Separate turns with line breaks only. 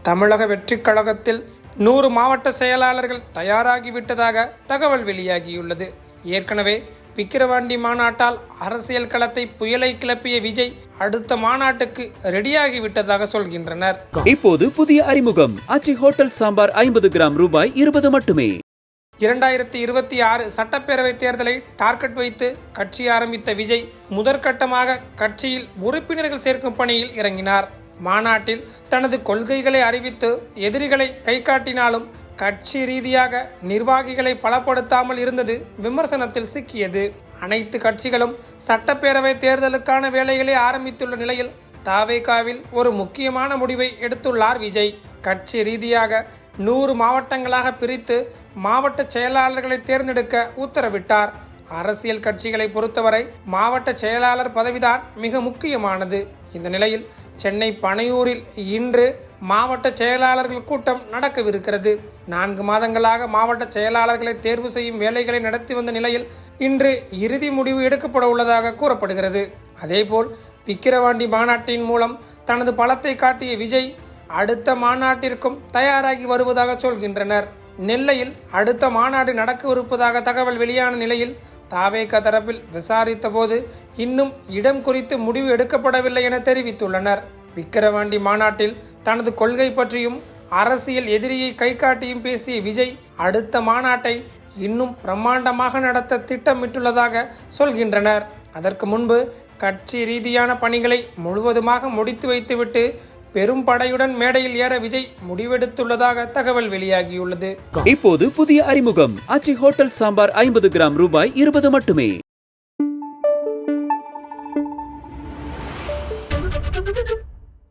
தமிழக வெற்றிக் கழகத்தில் 100 மாவட்ட செயலாளர்கள் தயாராகிவிட்டதாக தகவல் வெளியாகியுள்ளது. ஏற்கனவே விக்கிரவாண்டி மாநாட்டால் அரசியல் களத்தை புயலை கிளப்பிய விஜய் அடுத்த மாநாட்டுக்கு ரெடியாகிவிட்டதாக சொல்கின்றனர்.
இப்போது புதிய அறிமுகம் ஆச்சி ஹோட்டல் சாம்பார் 50 கிராம் ரூபாய் 20 மட்டுமே.
2026 சட்டப்பேரவை தேர்தலை டார்கெட் வைத்து கட்சி ஆரம்பித்த விஜய் முதற்கட்டமாக கட்சியில் உறுப்பினர்கள் சேர்க்கும் பணியில் இறங்கினார். மாநாட்டில் தனது கொள்கைகளை அறிவித்து எதிரிகளை கை காட்டினாலும் கட்சி ரீதியாக நிர்வாகிகளை பலப்படுத்தாமல் இருந்தது விமர்சனத்தில் சிக்கியது. அனைத்து கட்சிகளும் சட்டப்பேரவை தேர்தலுக்கான வேலைகளை ஆரம்பித்துள்ள நிலையில் தவேகாவில் ஒரு முக்கியமான முடிவை எடுத்துள்ளார் விஜய். கட்சி ரீதியாக 100 மாவட்டங்களாக பிரித்து மாவட்ட செயலாளர்களை தேர்ந்தெடுக்க உத்தரவிட்டார். அரசியல் கட்சிகளை பொறுத்தவரை மாவட்ட செயலாளர் பதவிதான் மிக முக்கியமானது. இந்த நிலையில் சென்னை பனையூரில் இன்று மாவட்ட செயலாளர்கள் கூட்டம் நடக்கவிருக்கிறது. 4 மாதங்களாக மாவட்ட செயலாளர்களை தேர்வு செய்யும் வேலைகளை நடத்தி வந்த நிலையில் இன்று இறுதி முடிவு எடுக்கப்பட உள்ளதாக கூறப்படுகிறது. அதேபோல் விக்கிரவாண்டி மாநாட்டின் மூலம் தனது பலத்தை காட்டிய விஜய் அடுத்த மாநாட்டிற்கும் தயாராகி வருவதாக சொல்கின்றனர். நெல்லையில் அடுத்த மாநாடு நடக்கவிருப்பதாக தகவல் வெளியான நிலையில் தவேகா தரப்பில் விசாரித்த போது இன்னும் இடம் குறித்து முடிவு எடுக்கப்படவில்லை என தெரிவித்துள்ளனர். விக்கிரவாண்டி மாநாட்டில் தனது கொள்கை பற்றியும் அரசியல் எதிரியை கை காட்டியும் பேசிய விஜய் அடுத்த மாநாட்டை இன்னும் பிரம்மாண்டமாக நடத்த திட்டமிட்டுள்ளதாக சொல்கின்றனர். அதற்கு முன்பு கட்சி ரீதியான பணிகளை முழுவதுமாக முடித்து வைத்துவிட்டு பெரும் படையுடன் மேடையில் ஏற விஜய் முடிவெடுத்துள்ளதாக தகவல் வெளியாகியுள்ளது.
இப்போது புதிய அறிமுகம் ஆச்சி ஹோட்டல் சாம்பார் 50 கிராம் ரூபாய் 20 மட்டுமே.